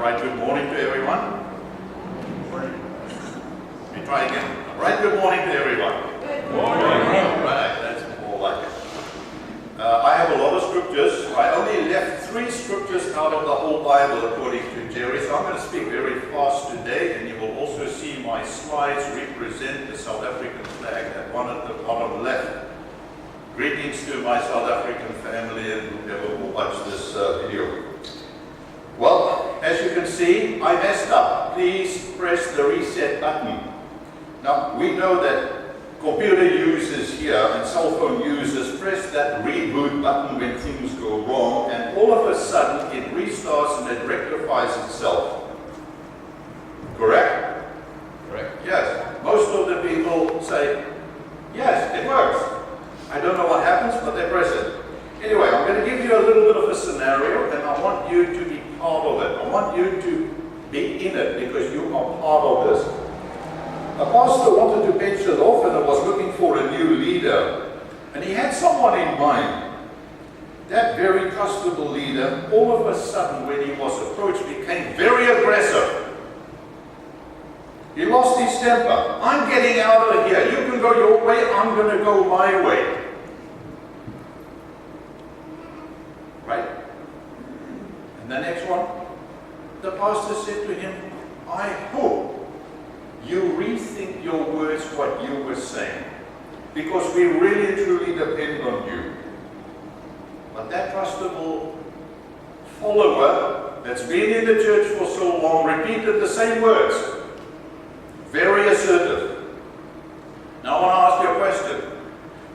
Right, good morning to everyone. Let me try again. Right, good morning to everyone. Good Morning. Right, that's more like it. I have a lot of scriptures. I only left 3 scriptures out of the whole Bible according to Jerry, so I'm going to speak very fast today, and you will also see my slides represent the South African flag, that one at the bottom left. Greetings to my South African family and whoever will watch this video. Well, as you can see, I messed up. Please press the reset button. Now, we know that computer users here and cell phone users press that reboot button when things go wrong, and all of a sudden it restarts and it rectifies itself. Correct? Correct. Yes. Most of the people say, yes, it works. I don't know what happens, but they press it. Anyway, I'm going to give you a little bit of a scenario, and I want you to be part of it. I want you to be in it because you are part of this. A pastor wanted to pension off and was looking for a new leader. And he had someone in mind. That very trustable leader, all of a sudden, when he was approached, became very aggressive. He lost his temper. I'm getting out of here. You can go your way, I'm going to go my way. Right? And the next one, the pastor said to him, I hope you rethink your words, what you were saying, because we really truly depend on you. But that trustable follower that's been in the church for so long repeated the same words. Very assertive. Now I want to ask you a question.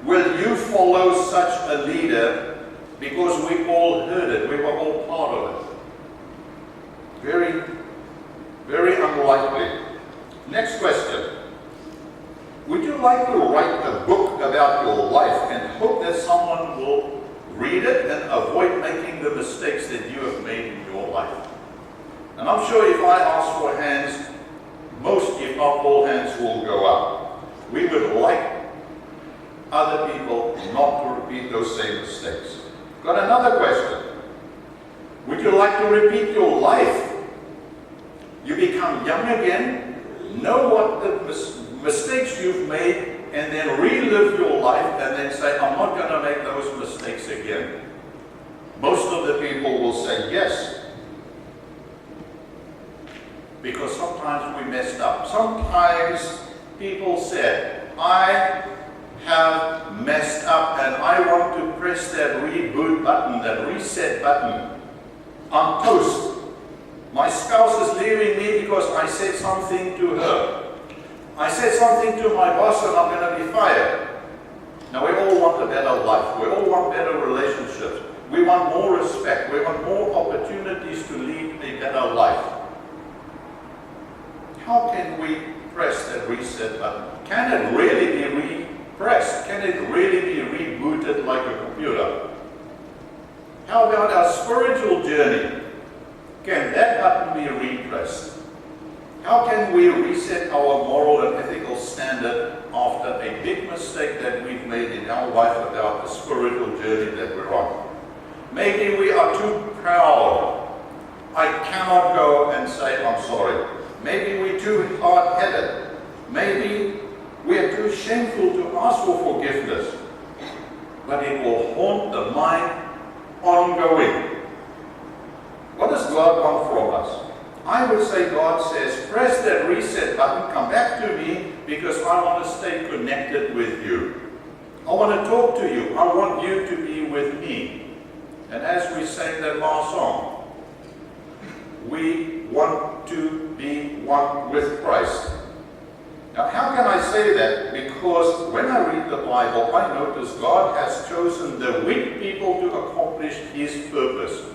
Will you follow such a leader because we all heard it, we were all part of it? Very, very unlikely. Next question. Would you like to write a book about your life and hope that someone will read it and avoid making the mistakes that you have made in your life? And I'm sure if I ask for hands, most, if not all hands, will go up. We would like other people not to repeat those same mistakes. Got another question. Would you like to repeat your life? You become young again, know what the mistakes you've made, and then relive your life and then say, I'm not going to make those mistakes again. Most of the people will say yes. Because sometimes we messed up. Sometimes people said, I have messed up and I want to press that reboot button, that reset button. I'm toast. My spouse is leaving me because I said something to her. I said something to my boss and I'm going to be fired. Now we all want a better life. We all want better relationships. We want more respect. We want more opportunities to lead a better life. How can we press that reset button? Can it really be repressed? Can it really be rebooted like a computer? How about our spiritual journey? Can that button be repressed? How can we reset our moral and ethical standard after a big mistake that we've made in our life about the spiritual journey that we're on? Maybe we are too proud. I cannot go and say I'm sorry. Maybe we're too hard-headed. Maybe we are too shameful to ask for forgiveness. But it will haunt the mind ongoing. What does God want from us? I would say God says, press that reset button, come back to me, because I want to stay connected with you. I want to talk to you. I want you to be with me. And as we sang that last song, we want to be one with Christ. Now, how can I say that? Because when I read the Bible, I notice God has chosen the weak people to accomplish His purpose.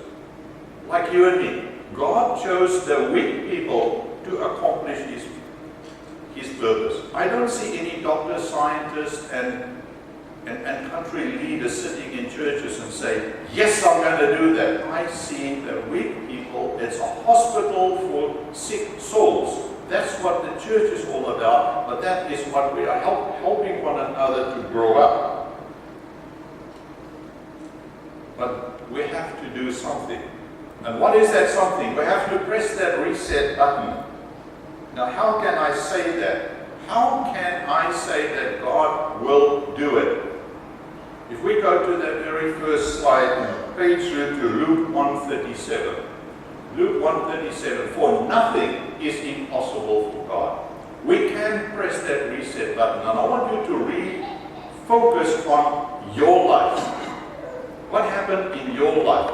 Like you and me. God chose the weak people to accomplish His purpose. I don't see any doctors, scientists, and country leaders sitting in churches and say, yes, I'm going to do that. I see the weak people. It's a hospital for sick souls. That's what the church is all about, but that is what we are helping one another to grow up. But we have to do something. And what is that something? We have to press that reset button. Now, how can I say that? How can I say that God will do it? If we go to that very first slide and page through to Luke 1:37. Luke 1:37, for nothing is impossible for God. We can press that reset button, and I want you to refocus on your life. What happened in your life?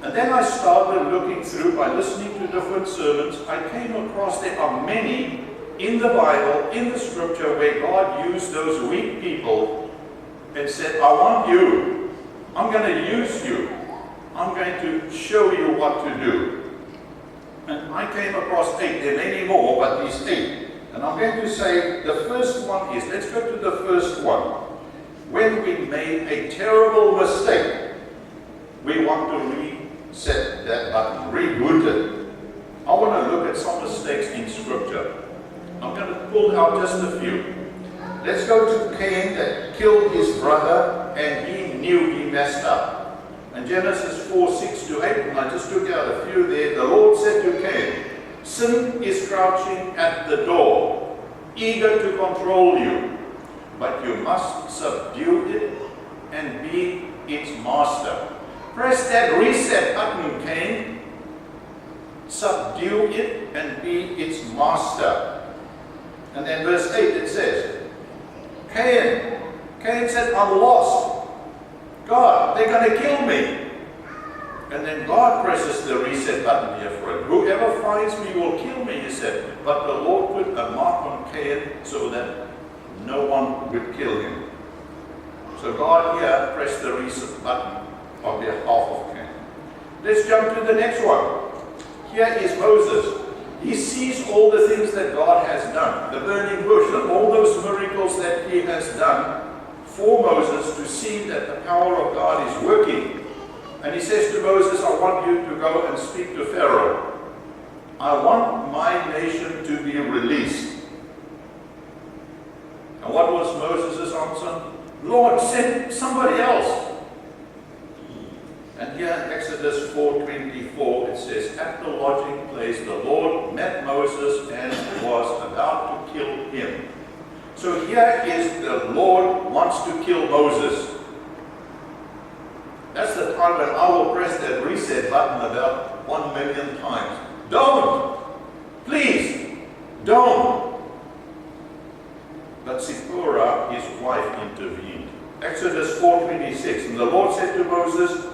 And then I started looking through by listening to different sermons. I came across there are many in the Bible, in the scripture, where God used those weak people and said, I want you. I'm going to use you. I'm going to show you what to do. And I came across 8. There are many more, but these 8. And I'm going to say the first one is, let's go to the first one. When we made a terrible mistake, we want to reset that button, reboot it. I want to look at some mistakes in scripture. I'm going to pull out just a few. Let's go to Cain that killed his brother and he knew he messed up. In Genesis 4:6-8, and I just took out a few there, the Lord said to Cain, sin is crouching at the door, eager to control you, but you must subdue it and be its master. Press that reset button, Cain. Subdue it and be its master. And then verse 8 it says, Cain said, I'm lost. God, they're going to kill me. And then God presses the reset button here for him. Whoever finds me will kill me, he said. But the Lord put a mark on Cain so that no one would kill him. So God here pressed the reset button on behalf of Cain. Let's jump to the next one. Here is Moses. He sees all the things that God has done. The burning bush and all those miracles that he has done for Moses to see that the power of God is working. And he says to Moses, I want you to go and speak to Pharaoh. I want my nation to be released. And what was Moses' answer? Lord, send somebody else. And here in Exodus 4:24 it says, at the lodging place the Lord met Moses and was about to kill him. So here is the Lord wants to kill Moses. That's the time when I will press that reset button about 1 million times. Don't! Please, don't! But Zipporah, his wife, intervened. Exodus 4:26, and the Lord said to Moses,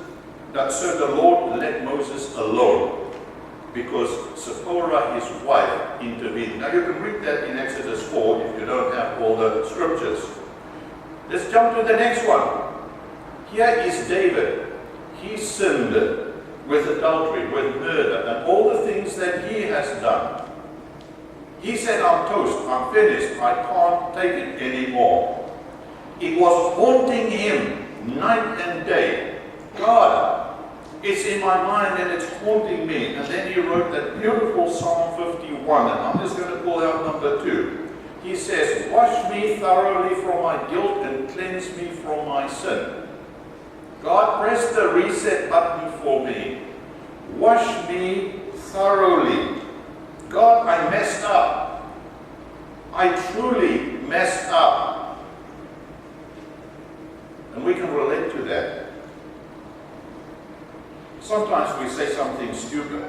so the Lord let Moses alone, because Zipporah, his wife, intervened. Now you can read that in Exodus 4 if you don't have all the scriptures. Let's jump to the next one. Here is David. He sinned with adultery, with murder, and all the things that he has done. He said, I'm toast, I'm finished, I can't take it anymore. It was haunting him night and day. God, it's in my mind and it's haunting me. And then he wrote that beautiful Psalm 51, and I'm just going to pull out number 2. He says, wash me thoroughly from my guilt and cleanse me from my sin. God, press the reset button for me. Wash me thoroughly. God, I messed up. I truly messed up. And we can relate to that. Sometimes we say something stupid.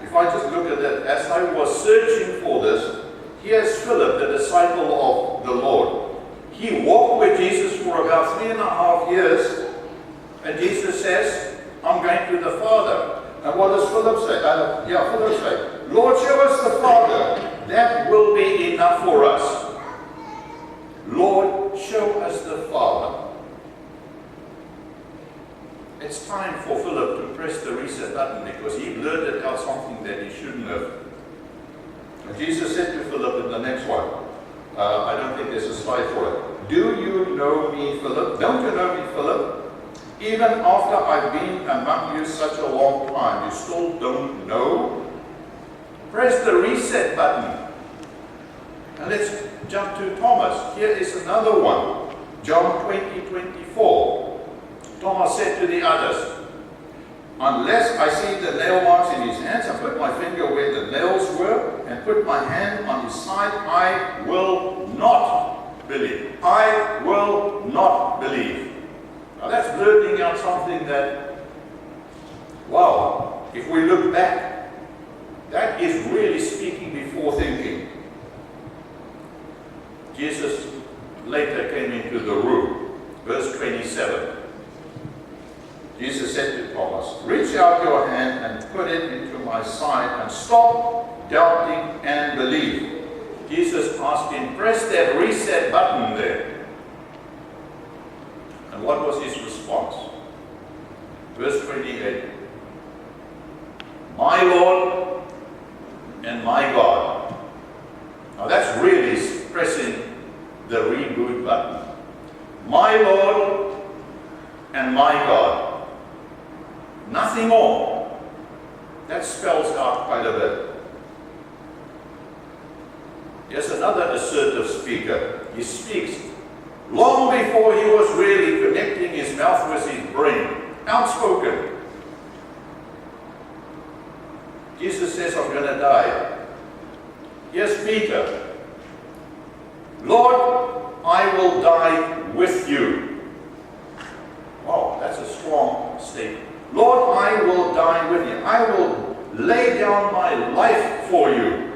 If I just look at that, as I was searching for this, here's Philip, the disciple of the Lord. He walked with Jesus for about 3.5 years, and Jesus says, I'm going to the Father. And what does Philip say? Philip say, Lord, show us the Father. That will be enough for us. Lord, show us the Father. It's time for Philip to press the reset button because he blurted out something that he shouldn't have. And Jesus said to Philip in the next one, I don't think there's a slide for it. Do you know me, Philip? Don't you know me, Philip? Even after I've been among you such a long time, you still don't know? Press the reset button. And let's jump to Thomas. Here is another one. John 20:24. Thomas said to the others, unless I see the nail marks in his hands and put my finger where the nails were and put my hand on his side, I will not believe. I will not believe. Now that's blurting out something that, wow, if we look back, that is really speaking before thinking. Jesus later came into the room. Verse 27. Jesus said to Thomas, reach out your hand and put it into my side and stop doubting and believe. Jesus asked him, press that reset button there. And what was his response? Verse 28. My Lord and my God. Now that's really pressing the reboot button. My Lord and my God. Nothing more. That spells out quite a bit. Here's another assertive speaker. He speaks long before he was really connecting his mouth with his brain. Outspoken. Jesus says, I'm going to die. Here's Peter. Lord, I will die with you. Wow, that's a strong statement. Lord, I will die with you. I will lay down my life for you.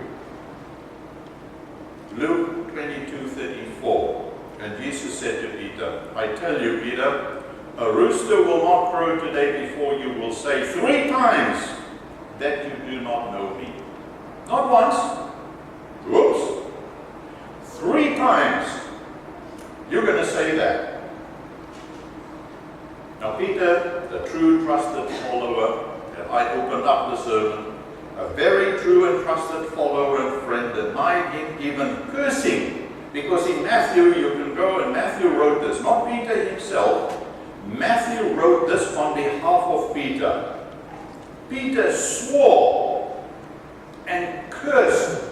Luke 22:34. And Jesus said to Peter, I tell you, Peter, a rooster will not crow today before you will say 3 times that you do not know me. Not once. Whoops. 3 times. You're going to say that. Now Peter, the true trusted follower, and I opened up the sermon, a very true and trusted follower and friend, denied him even cursing. Because in Matthew, you can go, and Matthew wrote this, not Peter himself. Matthew wrote this on behalf of Peter. Peter swore and cursed.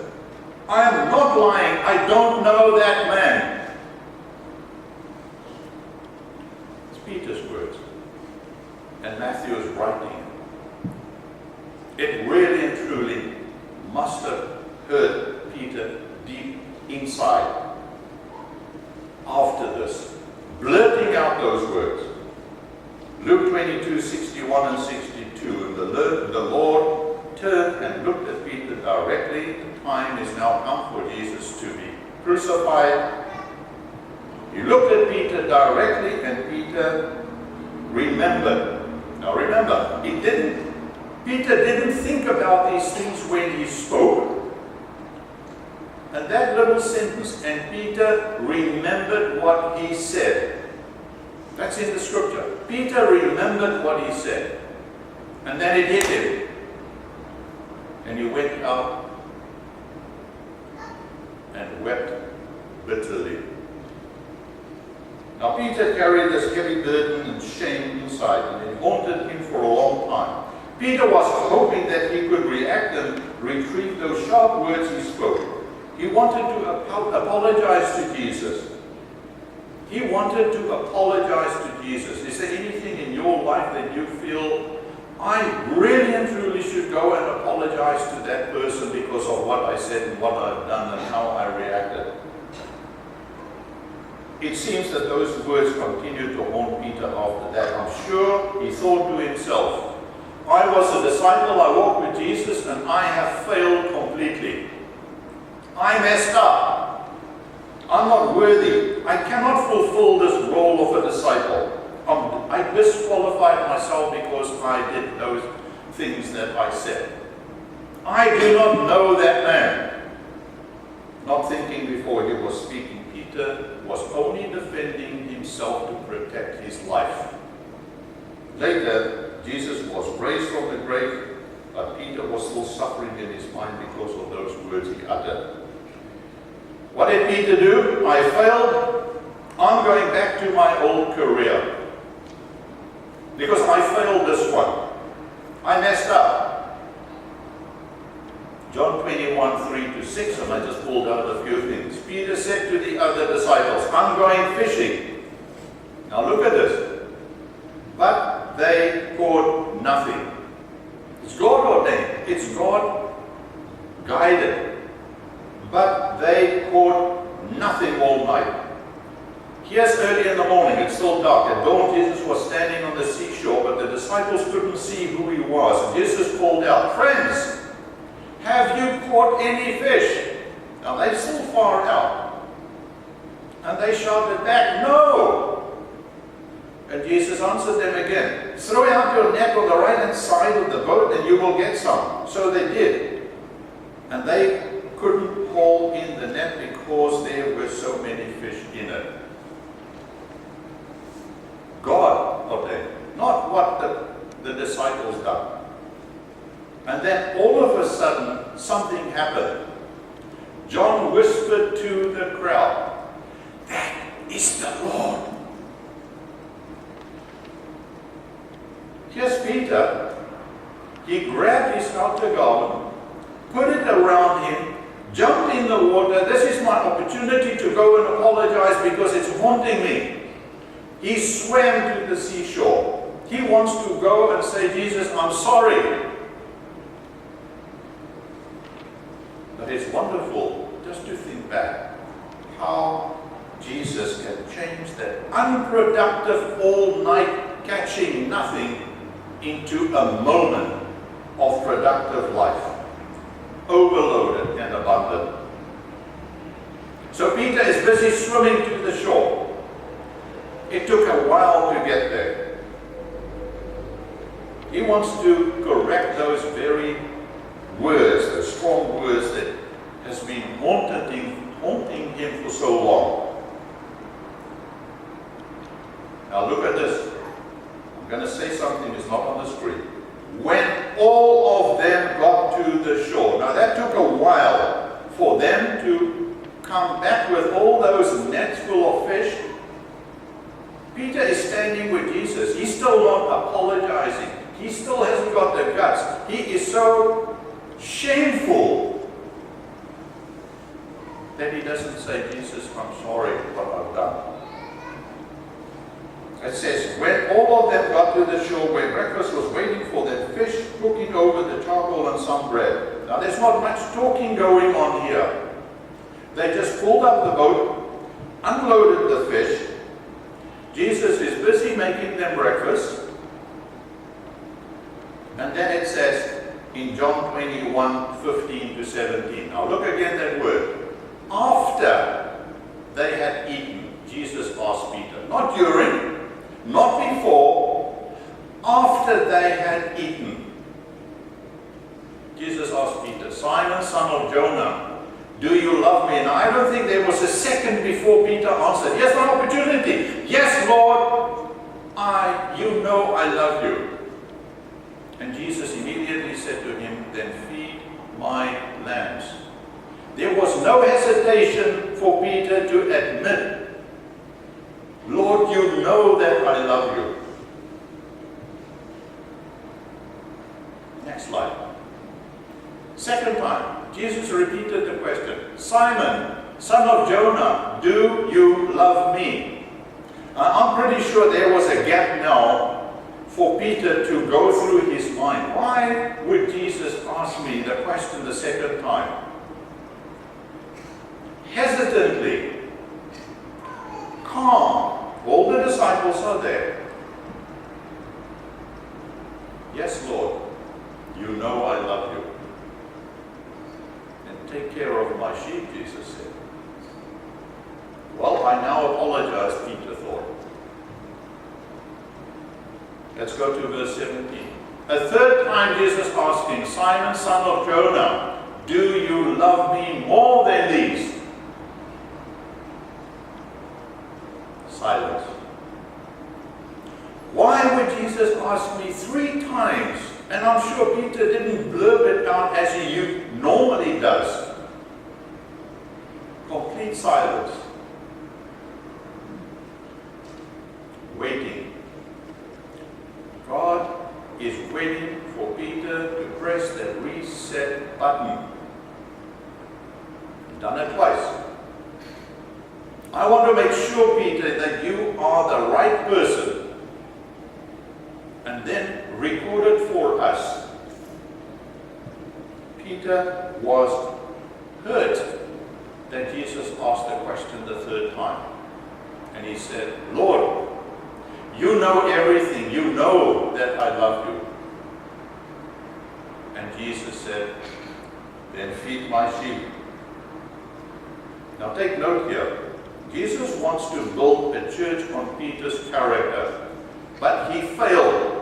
I am not lying, I don't know that man. It's Peter's words. And Matthew is writing. It really and truly must have hurt Peter deep inside after this, blurting out those words. Luke 22:61 and 62. And the Lord turned and looked at Peter directly. The time is now come for Jesus to be crucified. He looked at Peter directly, and Peter remembered. Now remember, Peter didn't think about these things when he spoke. And that little sentence, and Peter remembered what he said. That's in the scripture. Peter remembered what he said. And then it hit him. And he went out and wept bitterly. Now Peter carried this heavy burden and shame inside, and it haunted him for a long time. Peter was hoping that he could react and retrieve those sharp words he spoke. He wanted to apologize to Jesus. He wanted to apologize to Jesus. Is there anything in your life that you feel, I really and truly should go and apologize to that person because of what I said and what I've done and how I reacted? It seems that those words continued to haunt Peter after that. I'm sure he thought to himself, I was a disciple, I walked with Jesus, and I have failed completely. I messed up. I'm not worthy. I cannot fulfill this role of a disciple. I disqualified myself because I did those things that I said. I do not know that man. Not thinking before he was speaking, Peter was only defending himself to protect his life. Later, Jesus was raised from the grave, but Peter was still suffering in his mind because of those words he uttered. What did Peter do? I failed. I'm going back to my old career. Because I failed this one. I messed up. John 21:3-6, and I just pulled out a few things. Peter said to the other disciples, I'm going fishing. Now look at this. But they caught nothing. It's God ordained. It's God guided. But they caught nothing all night. Here's early in the morning, it's still dark. At dawn, Jesus was standing on the seashore, but the disciples couldn't see who he was. And Jesus called out, "Friends, have you caught any fish?" Now they're still far out. And they shouted back, "No." And Jesus answered them again, "Throw out your net on the right-hand side of the boat and you will get some." So they did. And they couldn't haul in the net because there were so many fish in it. God ordained, not what the disciples done. And then all of a sudden, something happened. John whispered to the crowd, "That is the Lord." Here's Peter. He grabbed his outer garment, put it around him, jumped in the water. This is my opportunity to go and apologize because it's haunting me. He swam to the seashore. He wants to go and say, "Jesus, I'm sorry." But it's wonderful just to think back how Jesus can change that unproductive all-night catching nothing into a moment of productive life, overloaded and abundant. So Peter is busy swimming to the shore. It took a while to get there. He wants to correct those very words, those strong words that has been haunting him for so long. Now look at this. I'm going to say something that's not on the screen. When all of them got to the shore. Now that took a while for them to come back with all those nets full of fish. Peter is standing with Jesus. He's still not apologizing. He still hasn't got the guts. He is so shameful that he doesn't say, "Jesus, I'm sorry for what I've done." It says, when all of them got to the shore where breakfast was waiting for them, fish cooking over the charcoal and some bread. Now there's not much talking going on here. They just pulled up the boat, unloaded the fish. Jesus is busy making them breakfast. And then it says in John 21:15-17. Now look again that word. After they had eaten, Jesus asked Peter, not during, not before, after they had eaten. Jesus asked Peter, "Simon, son of Jonah, do you love me?" And I don't think there was a second before Peter answered, "Yes, an opportunity. Yes, Lord, you know I love you." And Jesus immediately said to him, "Then feed my lambs." There was no hesitation for Peter to admit, "Lord, you know that I love you." Next slide. Second time, Jesus repeated the question, "Simon, son of Jonah, do you love me?" I'm pretty sure there was a gap now for Peter to go through his mind. Why would Jesus ask me the question the second time? Hesitantly, calm, all the disciples are there. "Yes, Lord, you know I love you. And take care of my sheep," Jesus said. Well, I now apologize, Peter thought. Let's go to verse 17. A third time Jesus asked him, "Simon, son of Jonah, do you love me more than these?" Silence. Why would Jesus ask me 3 times? And I'm sure Peter didn't blurb it out as he normally does. Complete silence. Waiting. God is waiting for Peter to press that reset button. Done it twice. I want to make sure, Peter, that you are the right person. And then recorded for us. Peter was hurt that Jesus asked the question the third time. And he said, Lord, you know everything. You know that I love you. And Jesus said, then feed my sheep. Now take note here. Jesus wants to build a church on Peter's character. But he failed.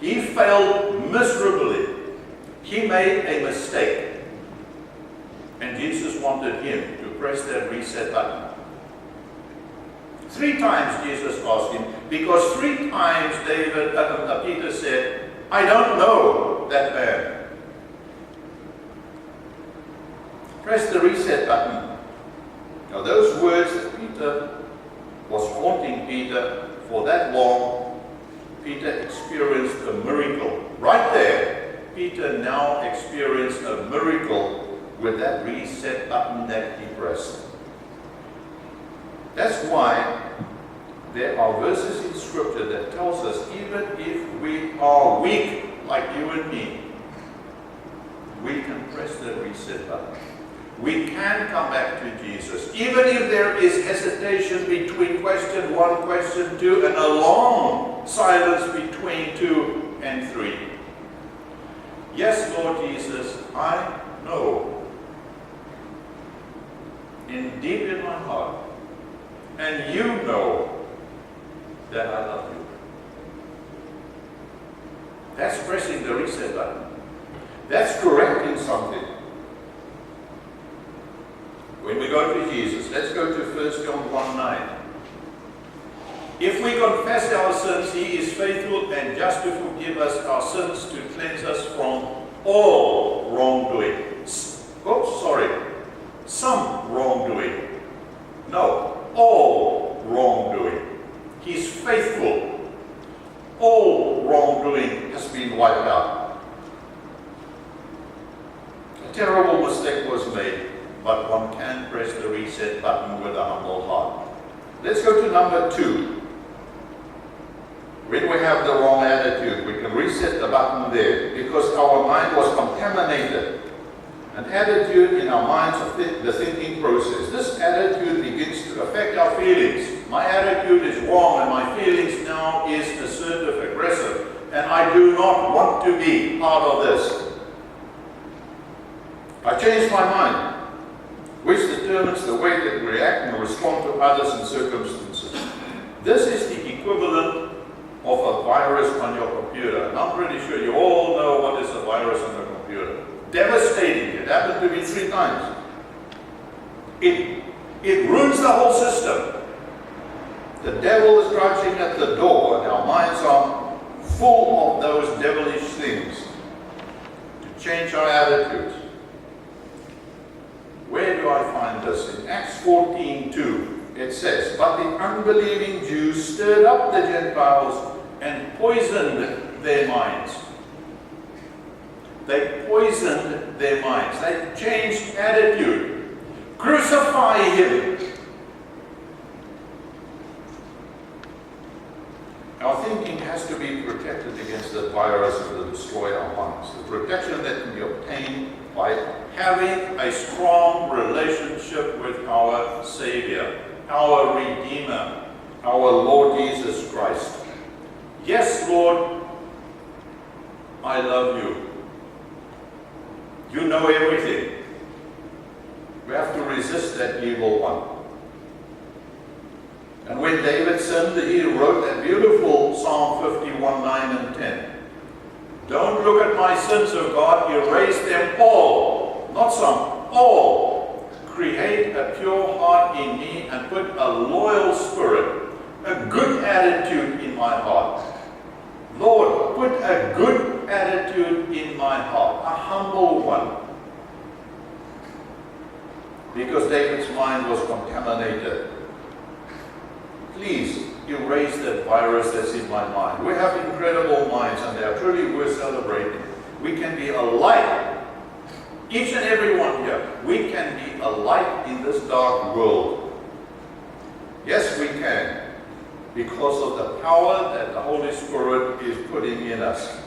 He failed miserably. He made a mistake. And Jesus wanted him to press that reset button. 3 times Jesus asked him, because 3 times Peter said, I don't know that man. Press the reset button. Now those words that Peter was haunting Peter for that long, Peter experienced a miracle. Right there, Peter now experienced a miracle with that reset button that he pressed. That's why there are verses in Scripture that tells us even if we are weak, like you and me, we can press the reset button. We can come back to Jesus. Even if there is hesitation between question 1, question 2, and a long silence between 2 and 3. Yes, Lord Jesus, I know deep in my heart, and you know that I love you. That's pressing the reset button. That's correcting something. When we go to Jesus, let's go to 1 John 1:9. If we confess our sins, he is faithful and just to forgive us our sins, to cleanse us from all wrongdoing. Some wrongdoing. No, all wrongdoing. He's faithful. All wrongdoing has been wiped out. A terrible mistake was made, but one can press the reset button with a humble heart. Let's go to number 2. When we have the wrong attitude, we can reset the button there because our mind was contaminated. An attitude in our minds of the thinking process. This attitude begins to affect our feelings. My attitude is wrong and my feelings now is assertive, aggressive, and I do not want to be part of this. I changed my mind, which determines the way that we react and respond to others and circumstances. This is the equivalent of a virus on your computer. And I'm pretty sure you all know what is a virus on your computer. Devastating. It happened to me 3 times. It ruins the whole system. The devil is crouching at the door, and our minds are full of those devilish things to change our attitudes. Where do I find this? In Acts 14:2, it says, but the unbelieving Jews stirred up the Gentiles and poisoned their minds. They poisoned their minds. They changed attitude. Crucify him. Our thinking has to be protected against the virus that will destroy our minds. The protection that can be obtained by having a strong relationship with our Savior, our Redeemer, our Lord Jesus Christ. Yes, Lord, I love you. You know everything. We have to resist that evil one. And when David sinned, he wrote that beautiful Psalm 51:9 and 10. Don't look at my sins, O God, erase them all. Not some, all. Create a pure heart in me and put a loyal spirit, a good attitude in my heart. Lord, put a good attitude in my heart, a humble one. Because David's mind was contaminated. Please erase that virus that's in my mind. We have incredible minds and they are truly worth celebrating. We can be a light. Each and every one here, we can be a light in this dark world. Yes, we can. because of the power that the Holy Spirit is putting in us.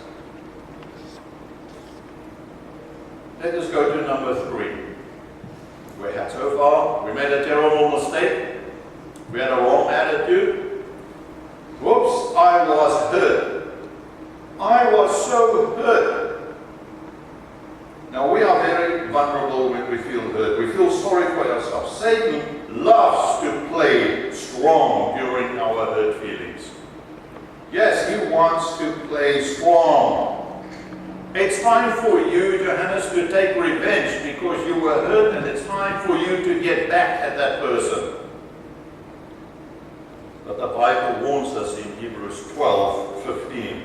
Let us go to number 3. We had so far, we made a terrible mistake. We had a wrong attitude. Whoops, I was hurt. I was so hurt. Now we are very vulnerable when we feel hurt. We feel sorry for ourselves. Satan loves to play strong during our hurt feelings. Yes, he wants to play strong. It's time for you, Johannes, to take revenge because you were hurt, and it's time for you to get back at that person. But the Bible warns us in Hebrews 12:15.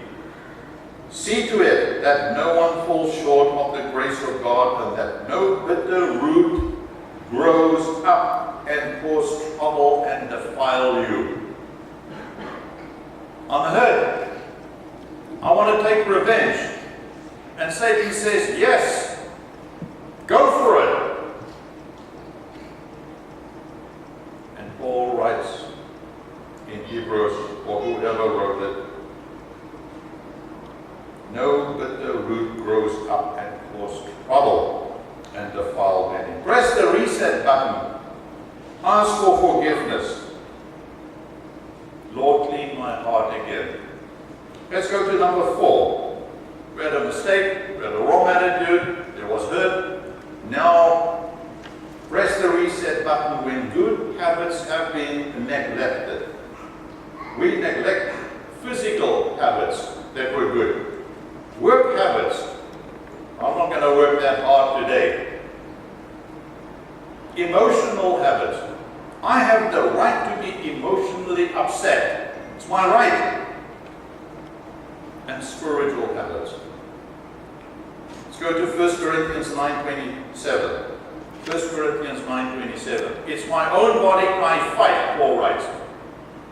See to it that no one falls short of the grace of God, and that no bitter root grows up and cause trouble and defile you. I'm hurt. I want to take revenge. And Satan says, yes, go for it. And Paul writes in Hebrews, or whoever wrote it, no bitter root grows up and causes trouble and defile many. Press the reset button. Ask for forgiveness. Lord, clean my heart again. Let's go to number 4. We had a mistake, we had a wrong attitude, there was hurt. Now, press the reset button when good habits have been neglected. We neglect physical habits that were good. Work habits. I'm not going to work that hard today. Emotional habits. I have the right to be emotionally upset. It's my right. And spiritual habits. Let's go to 1 Corinthians 9:27. 1 Corinthians 9:27. It's my own body I fight, Paul writes,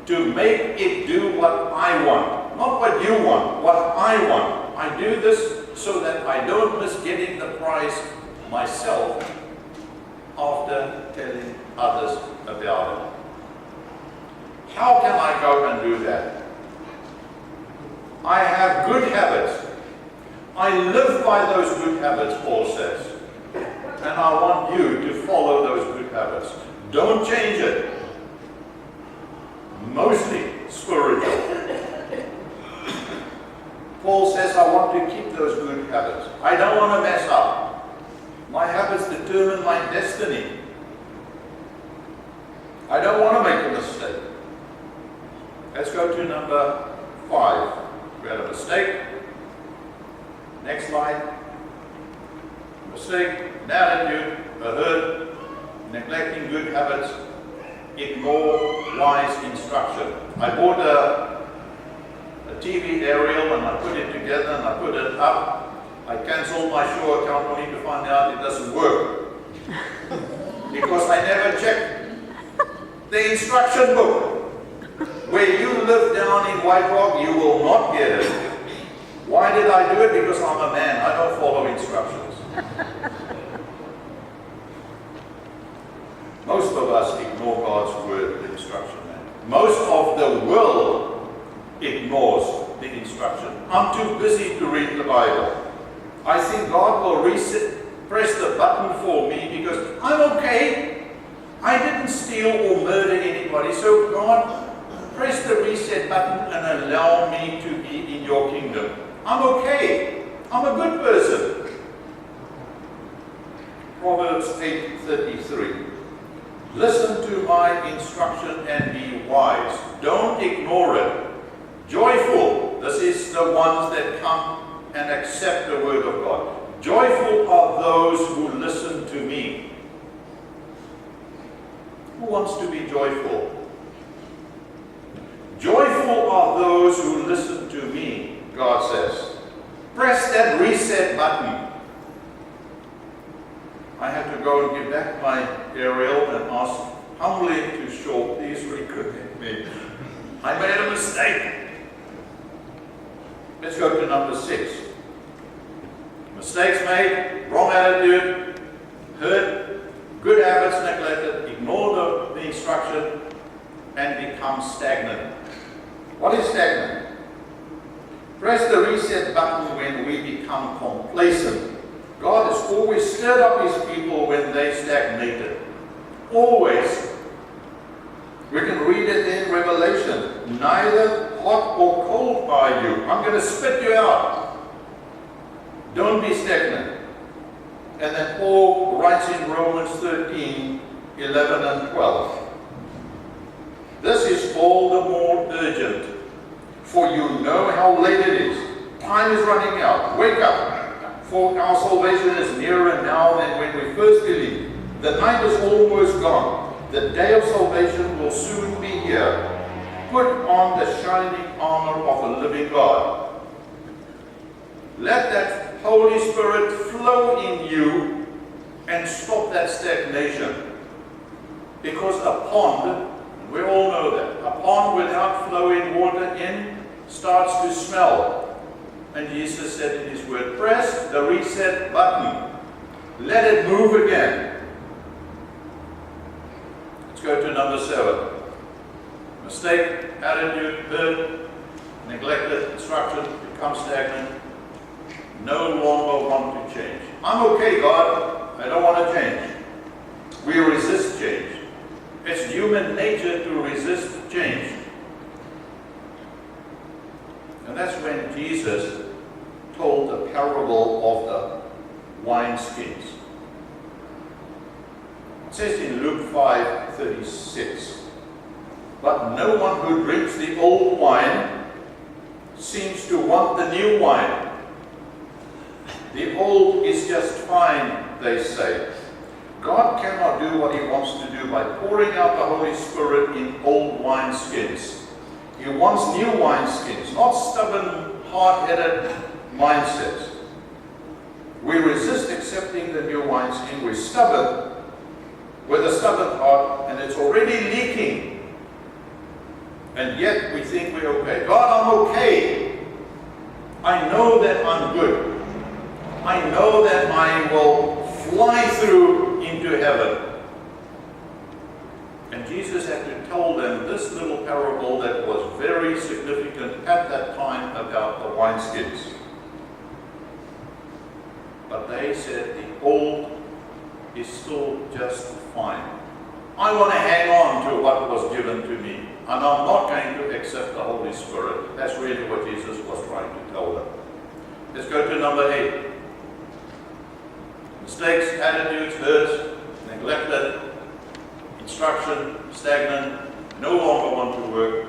to make it do what I want. Not what you want, what I want. I do this so that I don't miss getting the prize myself after telling others about it. How can I go and do that? I have good habits. I live by those good habits, Paul says. And I want you to follow those good habits. Don't change it. Mostly spiritual. Paul says, I want to keep those good habits. I don't want to mess up. My habits determine my destiny. I don't want to make a mistake. Let's go to number 5. We had a mistake. Next slide. Mistake, an attitude, a hurt, neglecting good habits, ignore wise instruction. I bought a TV aerial and I put it together and I put it up. I cancelled my show account only to find out it doesn't work. Because I never checked the instruction book. Where you live down in White Rock, you will not get it. Why did I do it? Because I'm a man. I don't follow instructions. Most of us ignore God's word, the instruction. Most of the world ignores the instruction. I'm too busy to read the Bible. I think God will press the button for me because I'm okay. I didn't steal or murder anybody. So God, press the reset button and allow me to be in your kingdom. I'm okay. I'm a good person. Proverbs 8:33. Listen to my instruction and be wise. Don't ignore it. Joyful. This is the ones that come and accept the word of God. Joyful are those who listen to me. Who wants to be joyful? Joyful are those who listen to me, God says. Press that reset button. I had to go and give back my aerial and ask humbly to Shaw, please reconnect me. I made a mistake. Let's go to number 6. Mistakes made, wrong attitude, hurt, good habits neglected, ignore the instruction, and become stagnant. What is stagnant? Press the reset button when we become complacent. God has always stirred up his people when they stagnated. Always. We can read it in Revelation. Neither hot or cold are you. I'm going to spit you out. Don't be stagnant. And then Paul writes in Romans 13, 11 and 12. This is all the more urgent, for you know how late it is. Time is running out. Wake up, for our salvation is nearer now than when we first believed. The night is almost gone. The day of salvation will soon be here. Put on the shining armor of the living God. Let that Holy Spirit flow in you and stop that stagnation. Because a pond, we all know that, a pond without flowing water in starts to smell. And Jesus said in his word, press the reset button. Let it move again. Let's go to number 7. Mistake, attitude, hurt, neglected, instruction, become stagnant. No longer want to change. I'm okay, God. I don't want to change. We resist change. It's human nature to resist change. And that's when Jesus told the parable of the wineskins. It says in Luke 5:36, but no one who drinks the old wine seems to want the new wine. The old is just fine, they say. God cannot do what he wants to do by pouring out the Holy Spirit in old wineskins. He wants new wineskins, not stubborn, hard-headed mindsets. We resist accepting the new wineskin. We're stubborn with a stubborn heart, and it's already leaking. And yet we think we're okay. God, I'm okay. I know that I'm good. I know that I will fly through into heaven. And Jesus had to tell them this little parable that was very significant at that time about the wineskins. But they said the old is still just fine. I want to hang on to what was given to me, and I'm not going to accept the Holy Spirit. That's really what Jesus was trying to tell them. Let's go to number 8. Mistakes, attitudes, hurts, neglected, instruction, stagnant, no longer want to work,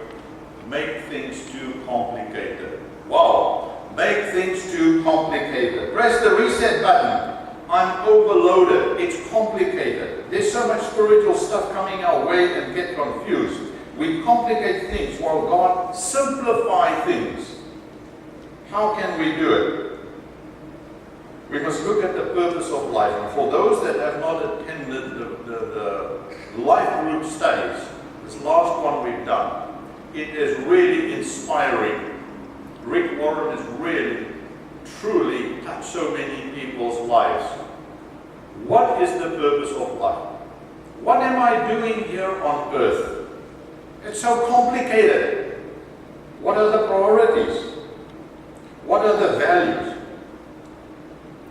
make things too complicated. Wow, make things too complicated. Press the reset button. I'm overloaded. It's complicated. There's so much spiritual stuff coming our way and get confused. We complicate things while God simplifies things. How can we do it? We must look at the purpose of life. And for those that have not attended the life group studies, this last one we've done, it is really inspiring. Rick Warren has really, truly touched so many people's lives. What is the purpose of life? What am I doing here on earth? It's so complicated. What are the priorities? What are the values?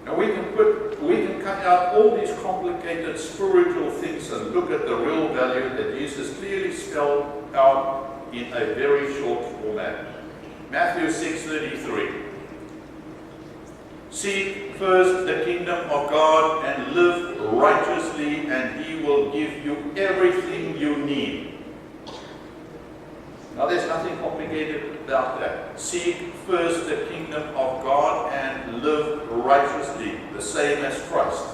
Now we can cut out all these complicated spiritual things and look at the real value that Jesus clearly spelled out in a very short format. Matthew 6:33. Seek first the kingdom of God and live righteously, and he will give you everything you need. Now there's nothing complicated about that. Seek first the kingdom of God and live righteously, the same as Christ.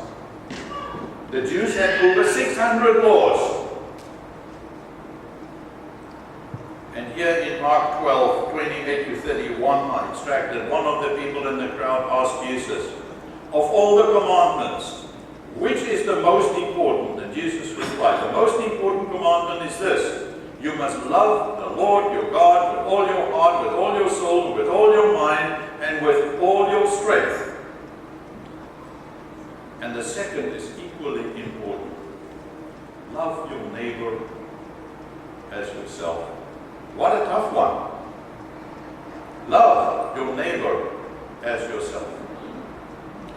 The Jews had over 600 laws. And here in Mark 12:28-31, I extracted one of the people in the crowd asked Jesus, of all the commandments, which is the most important? And Jesus replied, the most important commandment is this: you must love the Lord your God with all your heart, with all your soul, with all your mind, and with all your strength. And the second is equally important. Love your neighbor as yourself. What a tough one. Love your neighbor as yourself.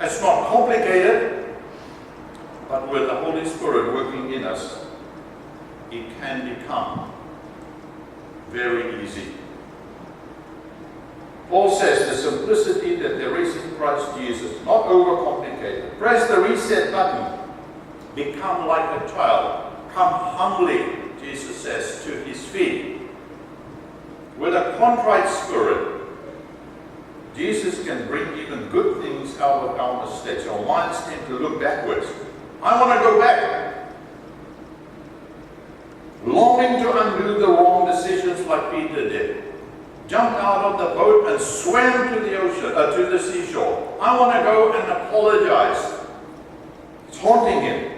It's not complicated, but with the Holy Spirit working in us, it can become very easy. Paul says the simplicity that there is in Christ Jesus, not overcomplicated. Press the reset button. Become like a child. Come humbly, Jesus says, to his feet. With a contrite spirit, Jesus can bring even good things out of our mistakes. Our minds tend to look backwards. I want to go back. Longing to undo the wrong decisions like Peter did. Jumped out of the boat and swam to the ocean, to the seashore. I want to go and apologize. It's haunting him.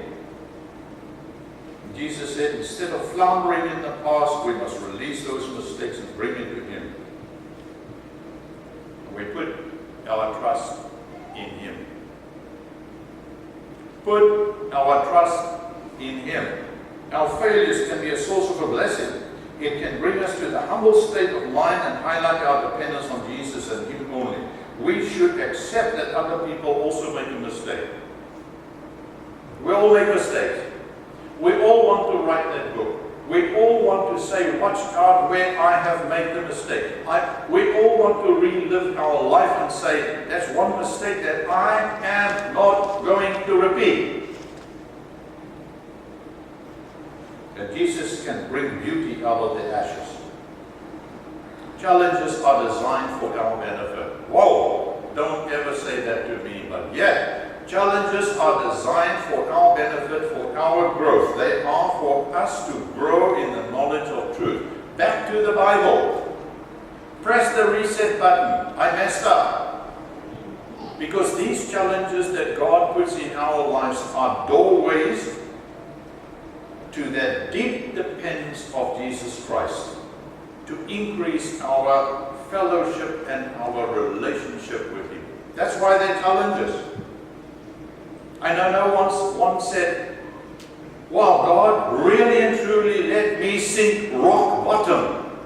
Jesus said, instead of floundering in the past, we must release those mistakes and bring it to him. And we put our trust in him. Put our trust in him. Our failures can be a source of a blessing. It can bring us to the humble state of mind and highlight our dependence on Jesus and him only. We should accept that other people also make a mistake. We all make mistakes. We all want to write that book. We all want to say, watch out where I have made the mistake. We all want to relive our life and say, that's one mistake that I am not going to repeat. And Jesus can bring beauty out of the ashes. Challenges are designed for our benefit. Whoa! Don't ever say that to me, but yeah. Challenges are designed for our benefit, for our growth. They are for us to grow in the knowledge of truth. Back to the Bible. Press the reset button. I messed up. Because these challenges that God puts in our lives are doorways to that deep dependence of Jesus Christ, to increase our fellowship and our relationship with him. That's why they're challenges. I know once said, wow, God really and truly let me sink rock bottom.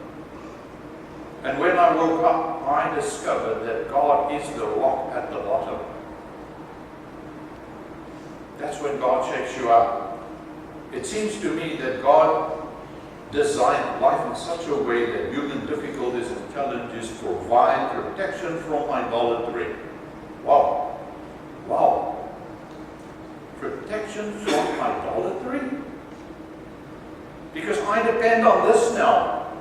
And when I woke up, I discovered that God is the rock at the bottom. That's when God shakes you up. It seems to me that God designed life in such a way that human difficulties and challenges provide protection from idolatry. Wow. Wow. Protection from idolatry? Because I depend on this now.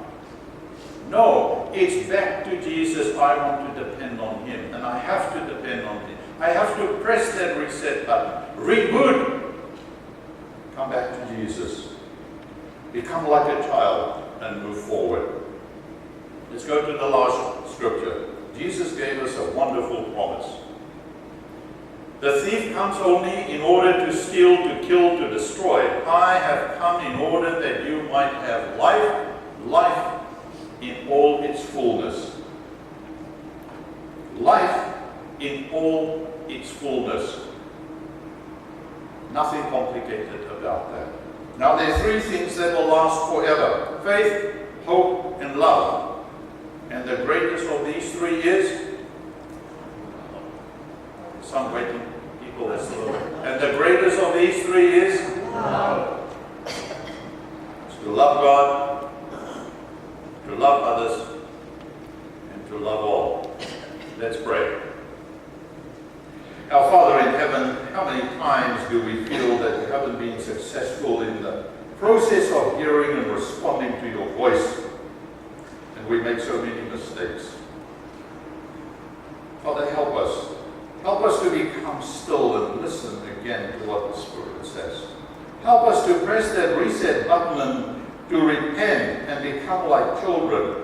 No, it's back to Jesus. I want to depend on him. And I have to depend on him. I have to press that reset button. Reboot. Come back to Jesus. Become like a child and move forward. Let's go to the last scripture. Jesus gave us a wonderful promise. The thief comes only in order to steal, to kill, to destroy. I have come in order that you might have life, life in all its fullness. Life in all its fullness. Nothing complicated about that. Now there are three things that will last forever. Faith, hope, and love. And the greatest of these three is some waiting people that's the Lord. And the greatest of these three is love. It's to love God, to love others, and to love all. Let's pray. Our Father in heaven, how many times do we feel that we haven't been successful in the process of hearing and responding to your voice? And we make so many mistakes. Father, help us. Help us to become still and listen again to what the Spirit says. Help us to press that reset button and to repent and become like children.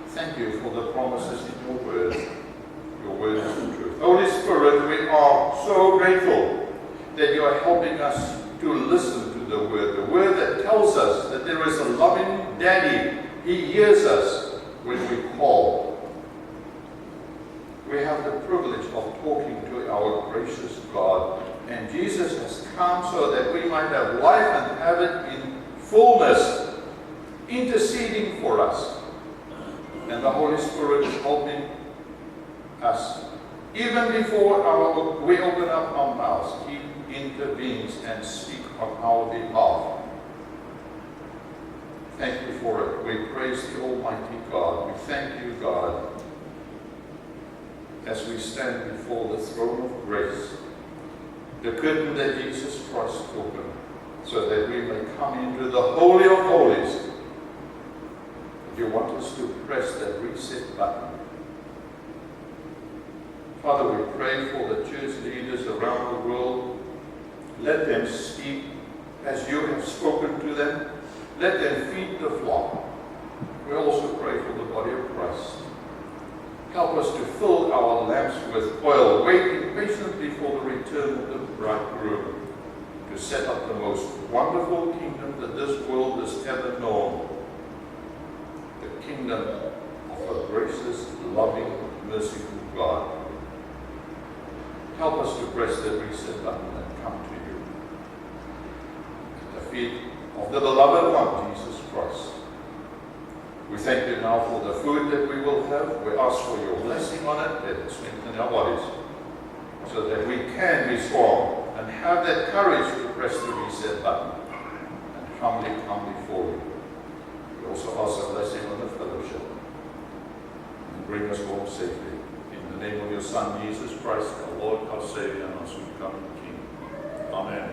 Thank you for the promises in your word. Your word is the truth. Holy Spirit, we are so grateful that you are helping us to listen to the word that tells us that there is a loving Daddy. He hears us when we call. We have the privilege of talking to our gracious God, and Jesus has come so that we might have life and have it in fullness, interceding for us. And the Holy Spirit is helping us. Even before we open up our mouths, He intervenes and speaks on our behalf. Thank you for it. We praise the Almighty God. We thank you, God, as we stand before the throne of grace, the curtain that Jesus Christ opened, so that we may come into the Holy of Holies. If you want us to press that reset button, Father, we pray for the church leaders around the world. Let them speak as you have spoken to them. Let them feed the flock. We also pray for the body of Christ. Help us to fill our lamps with oil, waiting patiently for the return of the bridegroom, to set up the most wonderful kingdom that this world has ever known. The kingdom of a gracious, loving, merciful God. Help us to press the reset button and come to you. At the feet of the beloved one, Jesus Christ. We thank you now for the food that we will have. We ask for your blessing on it, that it strengthen our bodies, so that we can be strong and have that courage to press the reset button and humbly come before you. We also ask a blessing on the fellowship and bring us home safely. In the name of your Son, Jesus Christ, our Lord, our Savior, and our sweet coming King. Amen.